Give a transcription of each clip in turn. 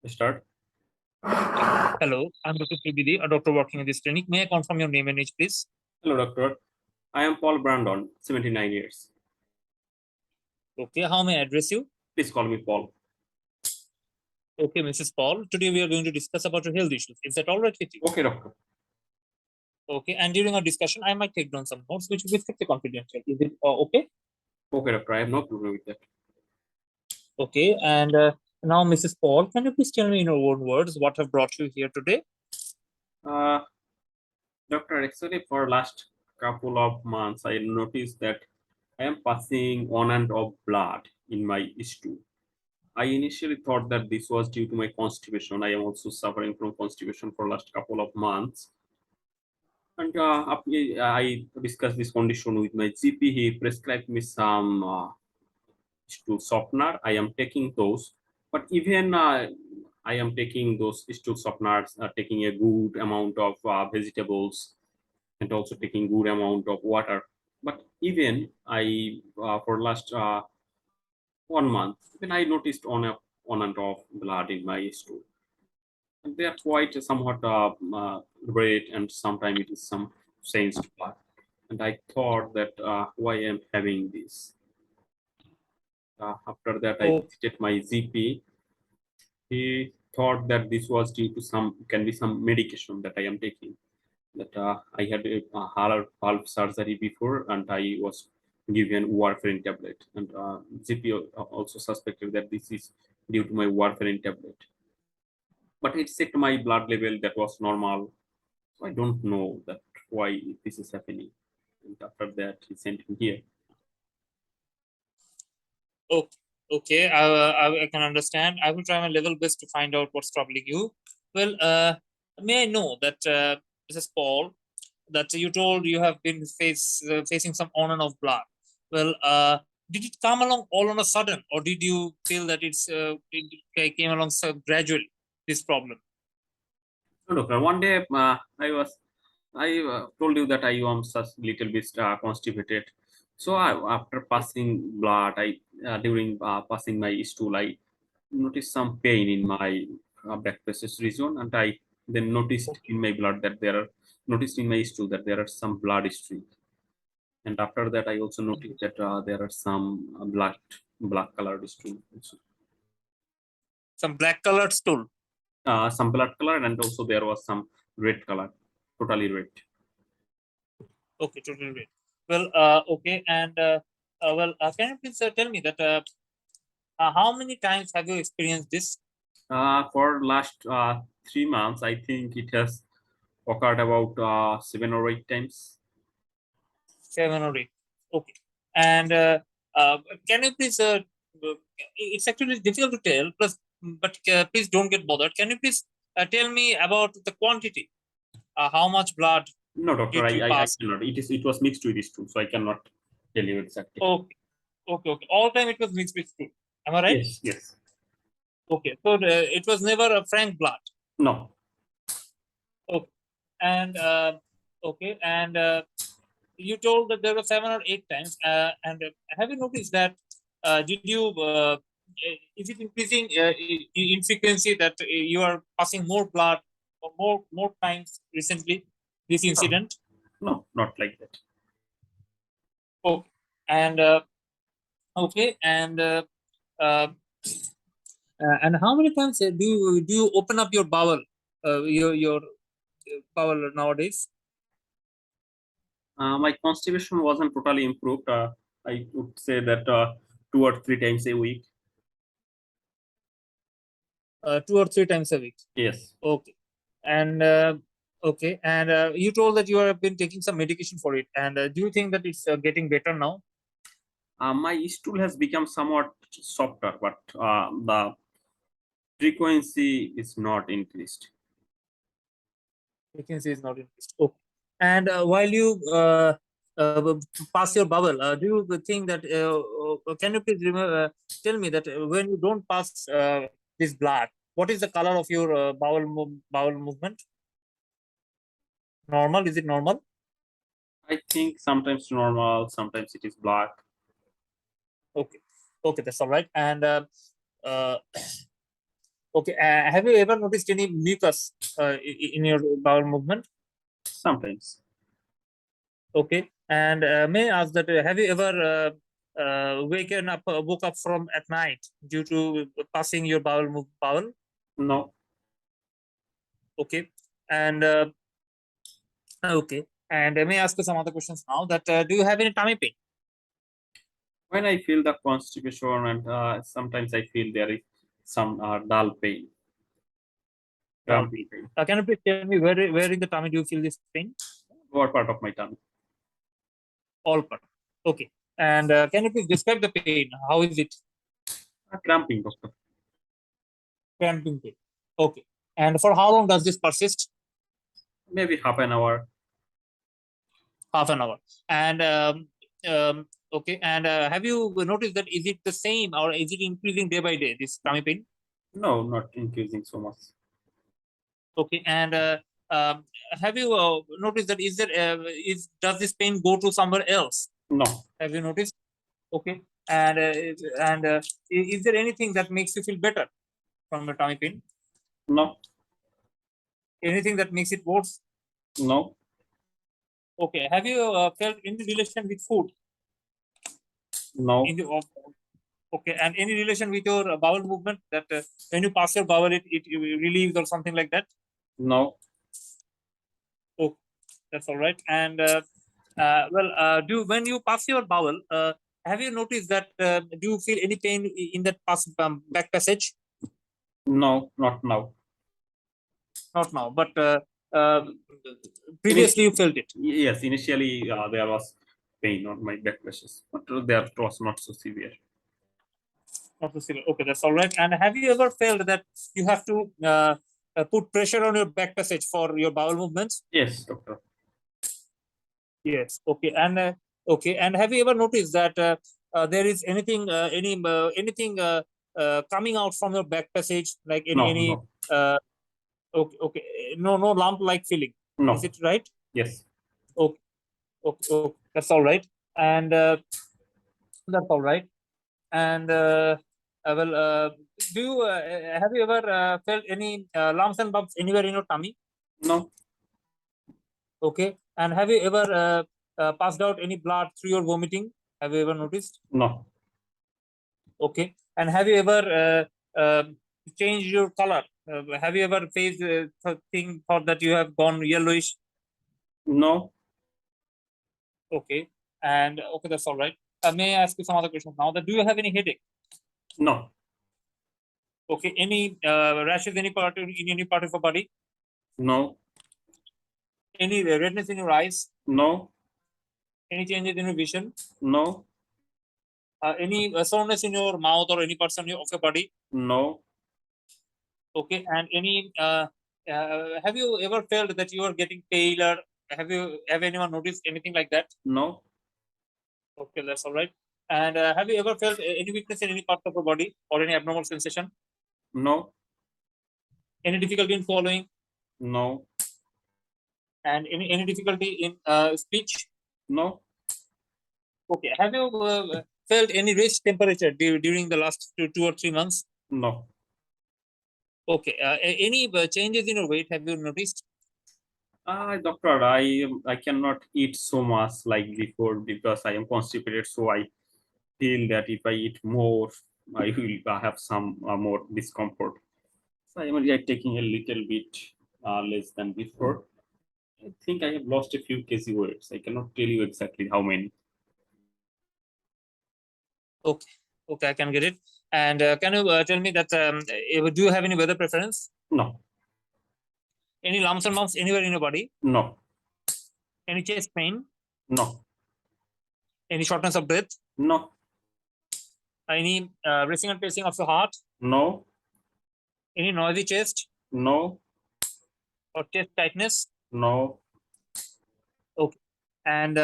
Start. Hello, I'm Dr. PBD, a doctor working in this clinic. May I confirm your name and age, please? Hello, doctor. I am Paul Brandon, 79 years. Okay, how may I address you? Please call me Paul. Okay, Mrs. Paul. Today we are going to discuss about your health issues. Is that all right with you? Okay, doctor. Okay, and during our discussion, I might take down some notes which will be strictly confidential. Is it okay? Okay, doctor. I have no problem with that. Okay, and now, Mrs. Paul, can you please tell me in your own words what have brought you here today? Uh, Doctor, actually, for last couple of months, I noticed that I am passing on and off blood in my stool. I initially thought that this was due to my constipation. I am also suffering from constipation for last couple of months. And I discussed this condition with my GP. He prescribed me some stool softener. I am taking those, but even I am taking those stool softeners, taking a good amount of vegetables and also taking good amount of water. But even I for last 1 month, even I noticed on and off blood in my stool. And they are quite somewhat red, and sometimes it is some stains blood. And I thought that why I am having this. After that, I Oh, visited my GP. He thought that this was due to can be some medication that I am taking. That I had a half surgery before, and I was given warfarin tablet. And GP also suspected that this is due to my warfarin tablet. But it checked my blood level that was normal. So I don't know that why this is happening. And after that, he sent me here. okay, okay. I can understand. I will try my level best to find out what's troubling you. Well, may I know that, Mrs. Paul, that you told you have been facing some on and off blood. Well, did it come along all on a sudden, or did you feel that it came along so gradually? This problem. No, doctor. One day I told you that I am such little bit constipated. So after passing blood, I during passing my stool, I noticed some pain in my back passage region, and I then noticed Okay. in my blood that there are noticed in my stool that there are some blood streak. And after that, I also noticed that there are some black colored streak. Also. Some black colored stool. Some blood color, and also there was some red color, totally red. Okay, totally great. Well, okay, and can you please tell me that how many times have you experienced this? For last 3 months, I think it has occurred about 7 or 8 times. 7 or 8. Okay, and can you please? It's actually difficult to tell. Plus, but please don't get bothered. Can you please tell me about the quantity? How much blood No, doctor, did you I pass? cannot. It was mixed with this too, so I cannot tell you exactly. Okay, okay, okay. All time it was mixed with food. Am I right? Yes, yes. Okay, so it was never a frank blood. No. Okay, and okay, and you told that there were 7 or 8 times, and have you noticed that? Did you? Is it increasing in frequency that you are passing more blood or more times recently? This No, incident. no, not like that. Okay, and okay, uh, and how many times do you open up your bowel, your bowel nowadays? My constipation wasn't totally improved. I would say that 2 or 3 times a week. 2 or 3 times a week. Yes. Okay, and okay, and you told that you have been taking some medication for it, and do you think that it's getting better now? My stool has become somewhat softer, but the frequency is not increased. Frequency is not increased. Okay, and while you pass your bowel, do you think that? Can you please tell me that when you don't pass this blood, what is the color of your bowel movement? Normal? Is it normal? I think sometimes normal, sometimes it is black. Okay, okay, that's all right. And uh, Okay. Have you ever noticed any mucus in your bowel movement? Sometimes. Okay. And may I ask that have you ever woke up from at night due to passing your bowel? No. Okay. And okay. And may I ask you some other questions now? That do you have any tummy pain? When I feel the constipation and sometimes I feel there is some dull pain, Dull cramping pain. pain. Can you please tell me where in the tummy do you feel this pain? What part of my tummy? All part. Okay. And can you please describe the pain? How is it? Cramping, doctor. Cramping pain. Okay. And for how long does this persist? Maybe half an hour. Half an hour. And okay. And have you noticed that is it the same or is it increasing day by day? This tummy pain. No, not increasing so much. Okay. And um, have you noticed that is does this pain go to somewhere else? No, Have you noticed? Okay. And is there anything that makes you feel better from your tummy pain? no, Anything that makes it worse? no, Okay. Have you felt any relation with food no, in the okay, and any relation with your bowel movement that when you pass your bowel, it relieves or something like that? no, Oh, that's all right. And do when you pass your bowel, have you noticed that do you feel any pain in that back passage? no, not now. Not now, but uh, Init- previously you felt it. yes, initially there was pain on my back pressures, but that was not so severe. Not so severe. Okay, that's all right. And have you ever felt that you have to put pressure on your back passage for your bowel movements? Yes, doctor. Yes. Okay. And okay. And have you ever noticed that there is anything coming out from your back passage, like No, any no, uh, okay, okay, no lump like feeling? Is no. it right? Yes, Okay, okay, okay. That's all right. And that's all right. And well, do you have you ever felt any lumps and bumps anywhere in your tummy? no, Okay. And have you ever passed out any blood through your vomiting? Have you ever noticed? no, Okay. And have you ever changed your color? Have you ever faced thought that you have gone yellowish? no, Okay. And okay, that's all right. May I ask you some other questions now? That do you have any headache? no, Okay. Any rashes in any part of your body? no, Any redness in your eyes? no, Any changes in your vision? no, Any soreness in your mouth or any parts of your body? no, Okay. And any have you ever felt that you are getting paler? Have anyone noticed anything like that? no, Okay, that's all right. And have you ever felt any weakness in any part of your body or any abnormal sensation? no, Any difficulty in swallowing no, and any difficulty in speech? no, Okay. Have you felt any raised temperature during the last 2 or 3 months? no. Okay. Any changes in your weight? Have you noticed? Doctor, I cannot eat so much like before because I am constipated. So I feel that if I eat more, I will have some more discomfort. So I am like taking a little bit less than before. I think I have lost a few kg weights. I cannot tell you exactly how many. Okay. Okay, I can get it. And can you tell me that do you have any weather preference? No, Any lumps and bumps anywhere in your body? no, Any chest pain? no, Any shortness of breath? no, Any racing and pacing of the heart? no, Any noisy chest no, or chest tightness? no. Okay. And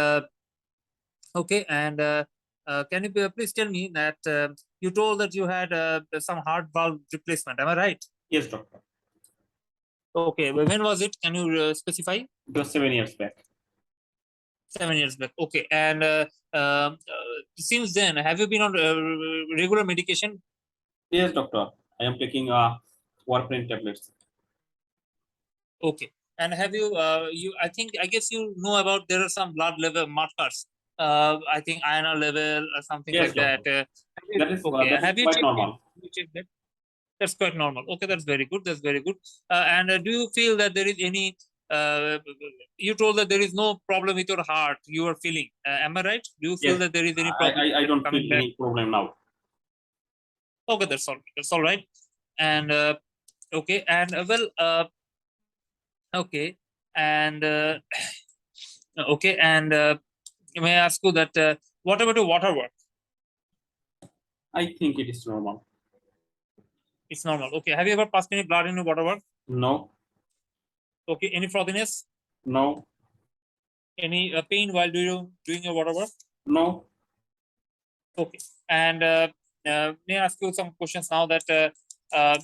okay. And can you please tell me that you told that you had some heart valve replacement? Am I right? Yes, doctor. Okay. When was it? Can you specify? It was 7 years back. 7 years back. Okay. And since then, have you been on regular medication? Yes, doctor. I am taking warfarin tablets. Okay. And have you I guess you know about there are some blood level markers. I think iron level or something Yes, like that. doctor. That is Okay. Have you quite checked it? normal. Have you checked that? That's quite normal. Okay, that's very good. That's very good. And do you feel that there is any? You told that there is no problem with your heart. You are feeling. Am I right? Do you feel Yes, that there is any I, problem I don't feel coming back? any problem now. Okay, that's all. That's all right. And okay, and okay, and okay, and may I ask you that what about your water work? I think it is normal. It's normal. Okay. Have you ever passed any blood in your water work? No, Okay. Any frothiness? no, Any pain while doing your water work? no, Okay. And may I ask you some questions now that uh,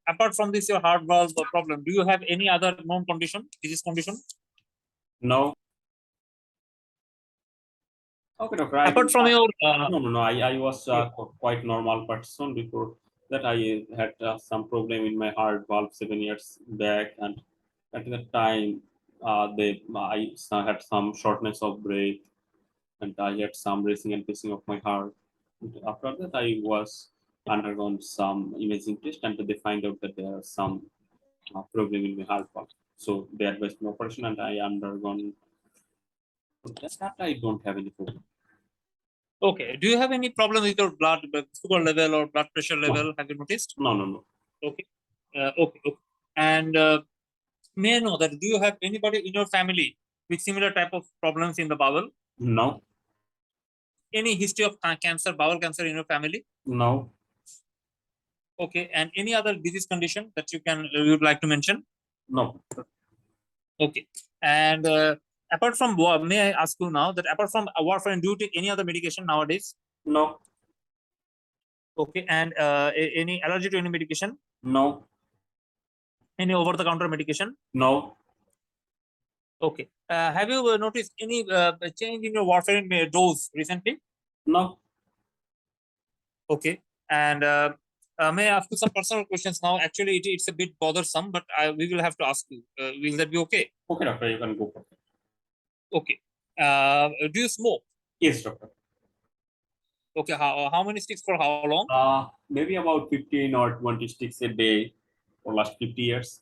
apart from this your heart valve problem, do you have any other known condition, disease condition? no. Okay, doctor. I Apart don't from have. your No. I was yeah. quite normal person before that. I had some problem in my heart valve 7 years back, and at that time, I had some shortness of breath, and I had some racing and pacing of my heart. And after that, I was undergone some imaging test, and they find out that there are some problem in my heart valve. So they advised me operation, and I undergone. That I don't have any problem. Okay. Do you have any problem with your blood sugar level or blood pressure No, level? Have you noticed? no. Okay. Okay. And may I know that do you have anybody in your family with similar type of problems in the bowel? No, Any history of cancer, bowel cancer in your family? no, Okay. And any other disease condition that you would like to mention? no, Okay. And apart from may I ask you now that apart from warfarin, do you take any other medication nowadays? no, Okay. And any allergy to any medication? no, Any over-the-counter medication? no, Okay. Have you noticed any change in your warfarin dose recently? no. Okay. And may I ask you some personal questions now? Actually, it's a bit bothersome, but we will have to ask you. Will that be okay? Okay, doctor, you can go for it. Okay. Do you smoke? Yes, doctor. Okay. How many sticks for how long? Maybe about 15 or 20 sticks a day for last 50 years.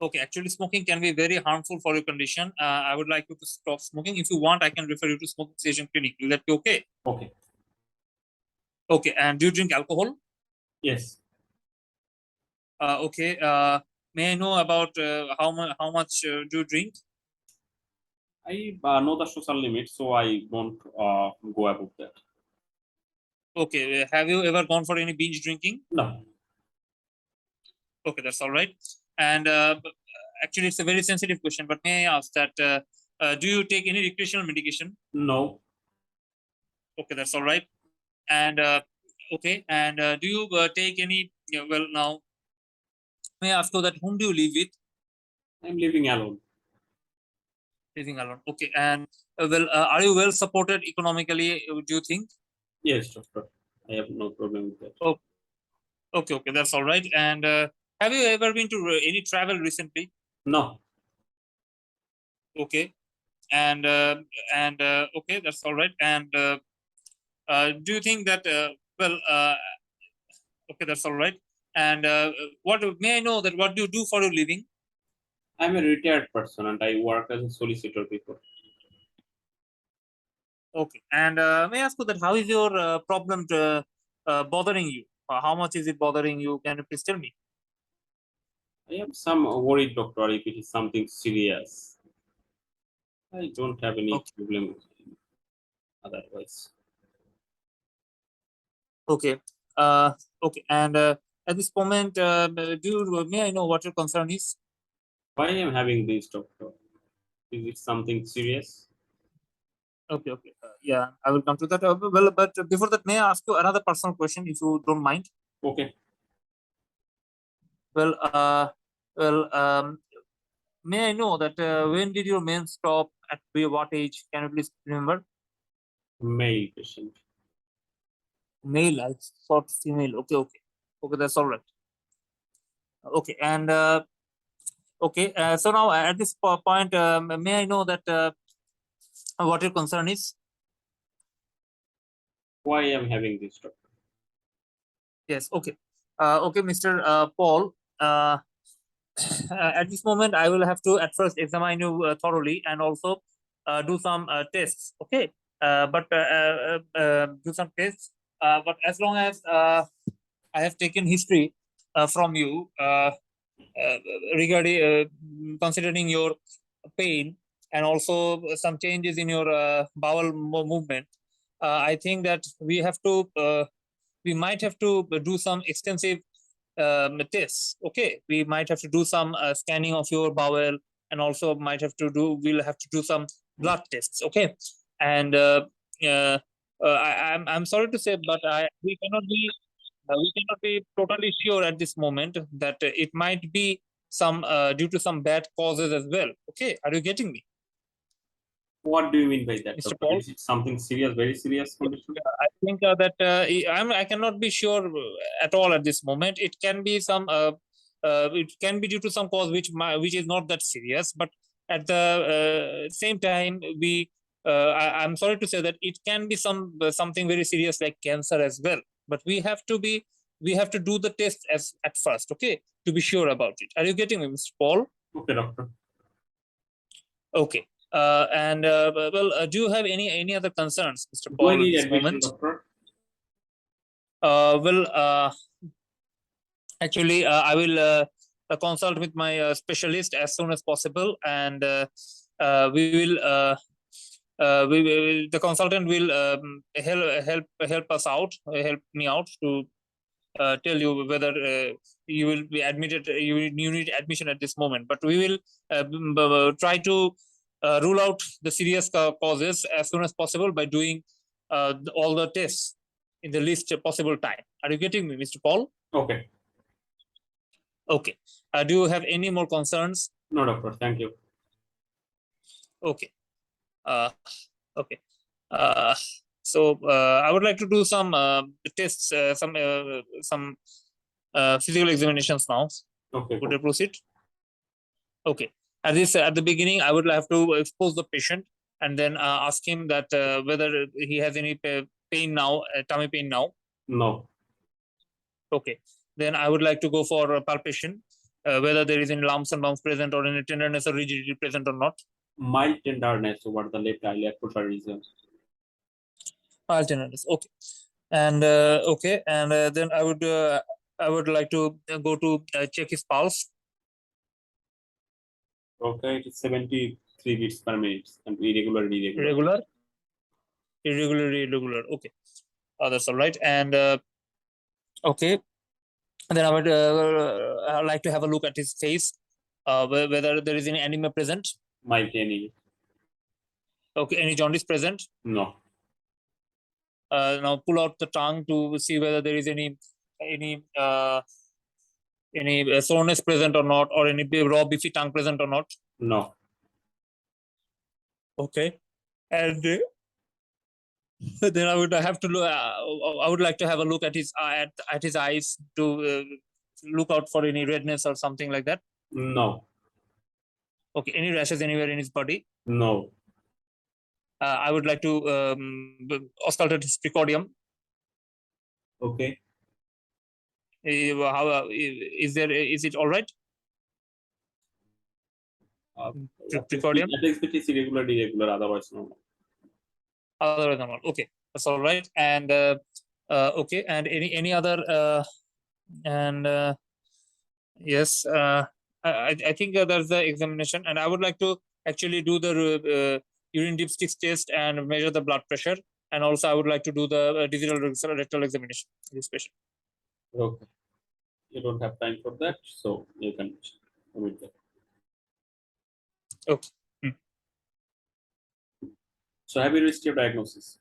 Okay. Actually, smoking can be very harmful for your condition. I would like you to stop smoking. If you want, I can refer you to smoking cessation clinic. Will that be okay? Okay. Okay. And do you drink alcohol? Yes. Okay. May I know about how much do you drink? I know the social limit, so I won't go above that. Okay. Have you ever gone for any binge drinking? No, Okay, that's all right. And actually, it's a very sensitive question, but may I ask that do you take any recreational medication? no, Okay, that's all right. And okay, and do you take any? Well, now may I ask you that whom do you live with? I'm living alone. Living alone. Okay, and are you well supported economically? Do you think? Yes, doctor. I have no problem with that. Oh, okay, that's all right. And have you ever been to any travel recently? No, Okay, and okay, that's all right. And do you think that okay, that's all right. And what may I know that what do you do for a living? I'm a retired person and I work as a solicitor before. Okay, and may I ask you that how is your problem bothering you? How much is it bothering you? Can you please tell me? I am some worried, doctor, if it is something serious. I don't have any Okay, problem otherwise. okay, okay, and at this moment, may I know what your concern is? Why I am having this, doctor? Is it something serious? Okay. Yeah, I will come to that. Well, but before that, may I ask you another personal question, if you don't mind? Okay. Well, well, may I know that when did your men stop? At what age? Can you please remember? Male patient. Male, I thought female. Okay. Okay, that's all right. Okay, and okay, so now at this point, may I know that what your concern is? Why I am having this, doctor? Yes, okay. Okay, Mr. Paul, at this moment, I will have to at first examine you thoroughly and also do some tests. Okay, do some tests. But as long as I have taken history from you uh, regarding considering your pain and also some changes in your bowel movement, I think that we might have to do some extensive tests. Okay, we might have to do some scanning of your bowel, and also we'll have to do some blood tests. Okay, and I'm sorry to say, but we cannot be totally sure at this moment that it might be some due to some bad causes as well. Okay, are you getting me, What do you mean by that, Mr. doctor? Paul? Is it something serious, very serious condition? I think that I cannot be sure at all at this moment. It can be it can be due to some cause which is not that serious, but at the same time, I'm sorry to say that it can be something very serious like cancer as well. But we have to do the test as at first, okay, to be sure about it. Are you getting me, Mr. Paul? Okay, doctor. Okay. And well, do you have any other concerns, Mr. Do I Paul, at need this admission, moment? doctor? Well, actually, I will consult with my specialist as soon as possible, and we will. The consultant will help us out, help me out to tell you whether you will be admitted. You need admission at this moment, but we will try to rule out the serious causes as soon as possible by doing all the tests in the least possible time. Are you getting me, Mr. Paul? Okay. Okay. Do you have any more concerns? No, doctor. Thank you. Okay. Uh, okay. Uh, so I would like to do some tests, some physical examinations now. Okay, Would cool. I proceed? Okay. At the beginning, I would have to expose the patient and then ask him that whether he has any pain now, tummy pain now. No. Okay. Then I would like to go for palpation, whether there is any lumps and bumps present or any tenderness or rigidity present or not. Mild tenderness over the left iliac region. Tenderness. Okay. And okay. And then I would like to go to check his pulse. Okay, it is 73 beats per minute and irregular. Irregular, irregular. Okay. That's all right. And okay. And then I would like to have a look at his face, whether there is any anemia present. Mild anemia. Okay. Any jaundice present. No. Now pull out the tongue to see whether there is any soreness present or not, or any raw beefy tongue present or not. No. Okay. And then I would have to look. I would like to have a look at his eyes to look out for any redness or something like that. No. Okay. Any rashes anywhere in his body? No. I would like to auscultate his precordium. Okay. How is it all right? Precordium. It is irregular, otherwise normal. Other than normal. Okay, that's all right. And okay, and any other and yes, I think that's the examination, and I would like to actually do the urine dipstick test and measure the blood pressure, and also I would like to do the digital rectal examination in this patient. Okay. You don't have time for that, so you can omit that. Okay. So have you reached your diagnosis?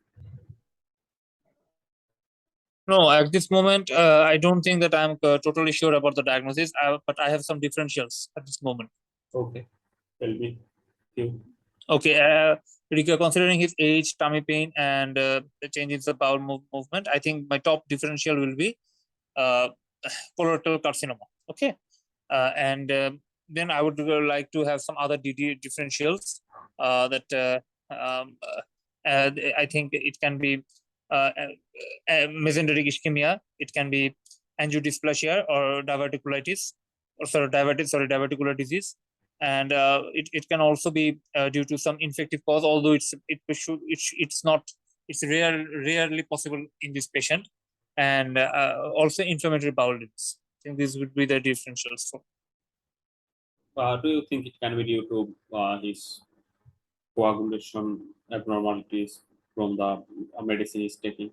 No, at this moment, I don't think that I'm totally sure about the diagnosis, but I have some differentials at this moment. Okay. Tell me. You. Okay, considering his age, tummy pain, and the change in the bowel movement, I think my top differential will be colorectal carcinoma. Okay, and then I would like to have some other differentials that I think it can be mesenteric ischemia, it can be angiodysplasia or diverticulitis, or diverticular disease, and it can also be due to some infective cause, although it's not, it's rarely possible in this patient, and also inflammatory bowel disease. I think these would be the differentials for. Do you think it can be due to his coagulation abnormalities from the medicine he's taking?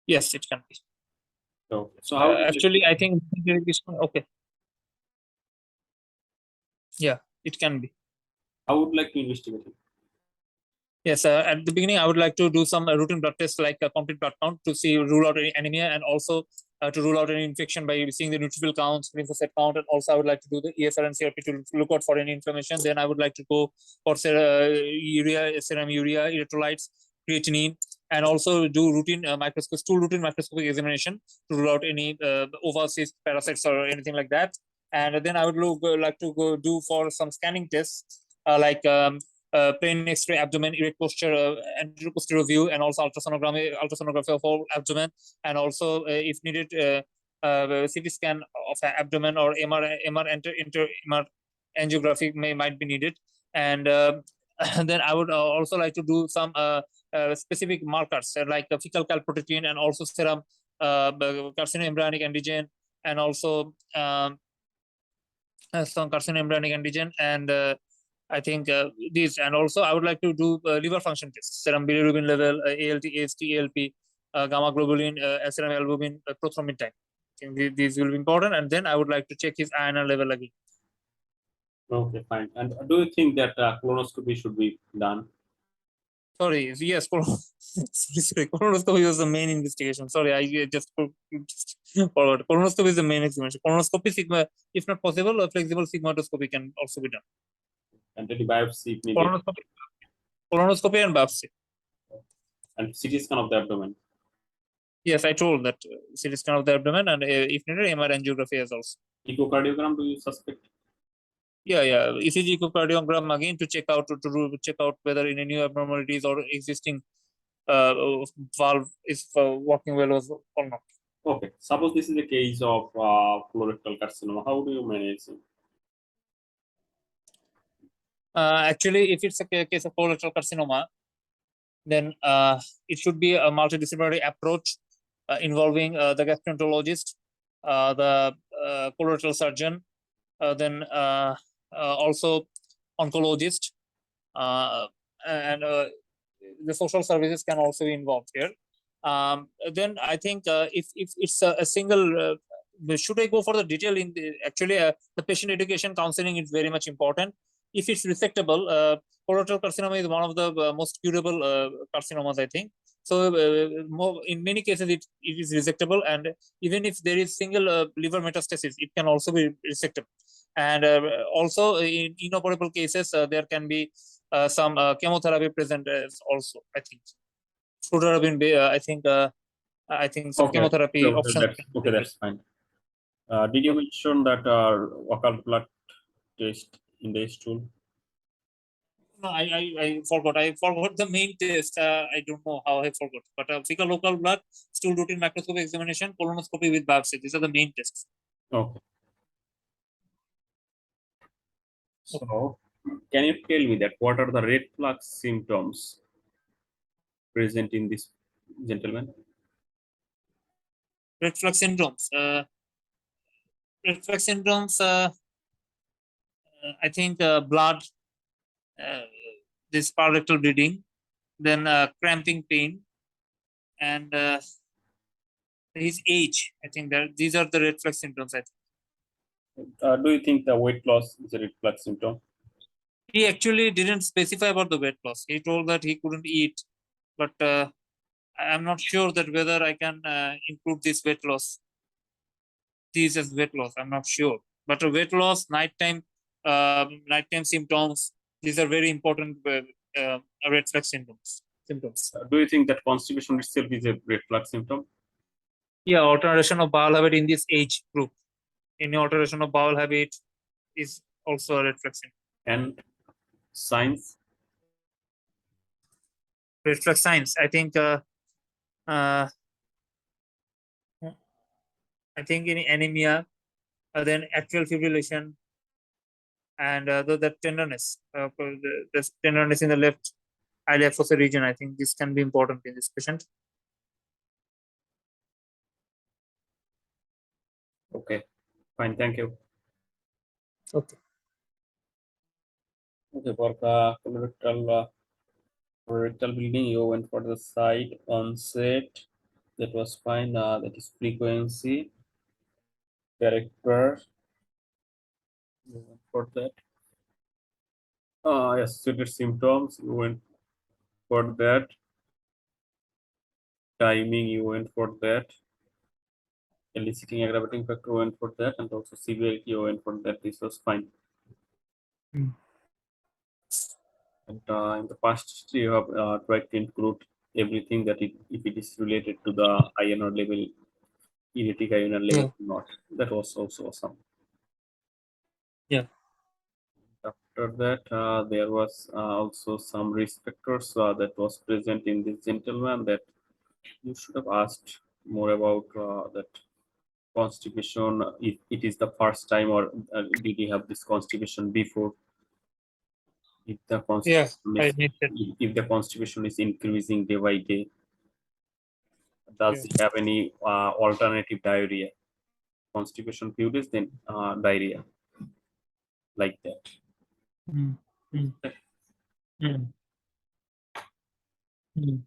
Yes, it can be. So how do you, Actually, I think okay. Yeah, it can be. I would like to investigate it. Yes, at the beginning, I would like to do some routine blood tests like a complete blood count to see rule out any anemia, and also to rule out any infection by seeing the neutrophil counts, lymphocyte count, and also I would like to do the ESR and CRP to look out for any inflammation. Then I would like to go for urea, serum urea, electrolytes, creatinine, and also do routine stool routine microscopic examination to rule out any overseas parasites or anything like that. And then I would like to go do for some scanning tests like plain X-ray abdomen, erect posture, anterior posterior view, and also ultrasonography of whole abdomen, and also if needed, CT scan of abdomen or MR angiography might be needed, and then I would also like to do some specific markers like fecal calprotectin and also serum carcinoembryonic antigen, and also some carcinoembryonic antigen, and I think these, and also I would like to do liver function tests, serum bilirubin level, ALT, AST, ALP, gamma globulin, serum albumin, prothrombin time. I think these will be important, and then I would like to check his iron level again. Okay, fine. And do you think that colonoscopy should be done? Sorry, yes, colonoscopy was the main investigation. Sorry, I just forgot. Colonoscopy is the main examination. Colonoscopy sigma, if not possible, a flexible sigmoidoscopy can also be done. And any biopsy if needed? Colonoscopy, colonoscopy and biopsy. And CT scan of the abdomen. Yes, I told that CT scan of the abdomen, and if needed, MR angiography as also. Echocardiogram, do you suspect? Yeah. ECG echocardiogram again to check out check out whether any new abnormalities or existing uh, valve is working well or not. Okay. Suppose this is a case of colorectal carcinoma. How do you manage it? Actually, if it's a case of colorectal carcinoma, then it should be a multidisciplinary approach involving the gastroenterologist, the colorectal surgeon, then also oncologist, and the social services can also be involved here. Then I think if it's a single, should I go for the detail in the, actually the patient education counseling is very much important. If it's resectable, colorectal carcinoma is one of the most curable carcinomas, I think. So in many cases it is resectable, and even if there is single liver metastasis, it can also be resectable. And also in inoperable cases, there can be some chemotherapy present also, I think. Fludarabine, I think some Okay. chemotherapy options. That's fine. Did you mention that occult blood test in the stool? No, I forgot. I forgot the main test. I don't know how I forgot. But fecal local blood, stool routine microscopic examination, colonoscopy with biopsy. These are the main tests. Okay. So, can you tell me that what are the red flag symptoms present in this gentleman? Red flag syndromes. Red flag syndromes. I think blood, uh, this rectal bleeding, then cramping pain, and his age. I think that these are the red flag symptoms. I think. Do you think the weight loss is a red flag symptom? He actually didn't specify about the weight loss. He told that he couldn't eat, but I'm not sure that whether I can include this weight loss. These as weight loss. I'm not sure, but weight loss, nighttime symptoms. These are very important red flag symptoms. Do you think that constipation itself is a red flag symptom? Yeah, alteration of bowel habit in this age group. Any alteration of bowel habit is also a red flag sign. And signs? Red flag signs. Uh, I think in anemia, then atrial fibrillation, and the tenderness, the tenderness in the left iliac fossa region. I think this can be important in this patient. Okay, fine, thank you. Okay. Okay, for colorectal bleeding, you went for the site onset. That was fine. That is frequency, character. You went for that. Associated symptoms. You went for that. Timing. You went for that. Eliciting aggravating factor. You went for that, and also severity. You went for that. This was fine. Mm. And in the past history, you have tried to include everything that if it is related to the INR level, eretic INR level Yeah. or not. That was also awesome. Yeah. After that, there was also some risk factors that was present in this gentleman that you should have asked more about that constipation. If it is the first time or did he have this constipation before? If the Yeah. constipation I is need that. if the constipation is increasing day by day, does Yeah. he have any alternative diarrhea? Constipation few days, then diarrhea like that. Mm. Mm. Mm. Mm.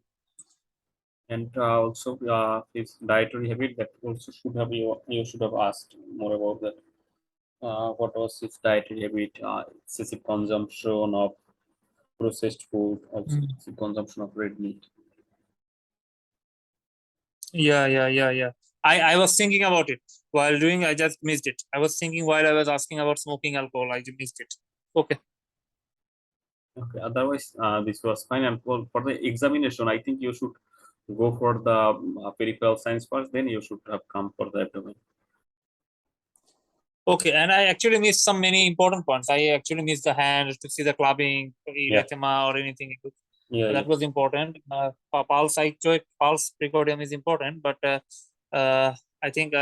And also his dietary habit that also should have you should have asked more about that. What was his dietary habit? Excessive consumption of processed food, also Mm. excessive consumption of red meat. Yeah. Yeah. Yeah. Yeah. I was thinking about it while doing. I just missed it. I was thinking while I was asking about smoking alcohol. I just missed it. Okay. Okay, otherwise this was fine. And for the examination, I think you should go for the peripheral science first, then you should have come for the abdomen. Okay, and I actually missed some many important points. I actually missed the hand to see the clubbing, Yeah, erythema, or anything. yeah, yeah. That was important. Pulse ictoic, pulse precordium is important, but I think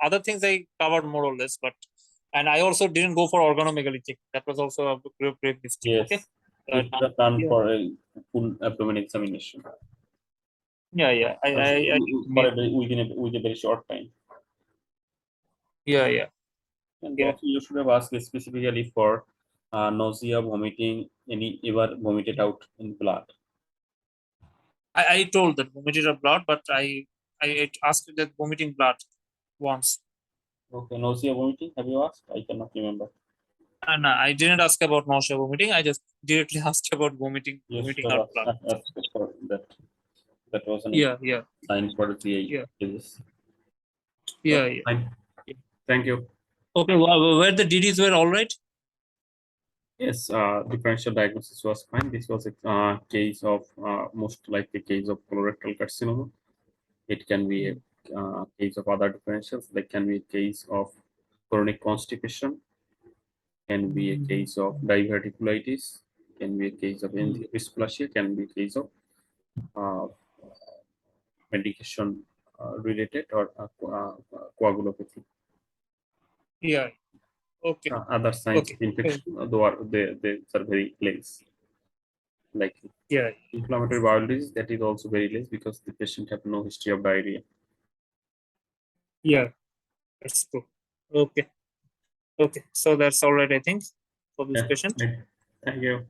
other things I covered more or less. But and I also didn't go for organomegaly check. That was also a great mistake. Okay. Yes, you should have done Yeah, for a full abdomen examination. yeah, yeah. Also, I for missed. a with a very short time. Yeah, yeah, And yeah. also, you should have asked specifically for nausea, vomiting, any ever vomited out in blood. I told that vomited of blood, but I asked that vomiting blood once. Okay, nausea, vomiting. Have you asked? I cannot remember. No, I didn't ask about nausea vomiting. I just directly asked about vomiting, You should vomiting have out asked, blood. for that. That was an Yeah, yeah, sign for the yeah, cases. yeah, Okay, yeah. fine. Yeah. Thank you. Okay, where the DDs were all right. Yes, differential diagnosis was fine. This was a case of most likely case of colorectal carcinoma. It can be a Mm, case of other differentials. There can be a case of chronic constipation. Can be a mm, case of diverticulitis. Can be a case of mm. dysplasia. Can be a case of uh, medication related or coagulopathy. Yeah. Okay. Other signs Okay. of infection, though they are very less. Like Yeah. inflammatory bowel disease, that is also very less because the patient have no history of diarrhea. Yeah. That's true. Okay. Okay. So that's all right. I think for this Yeah, patient. right. Thank you.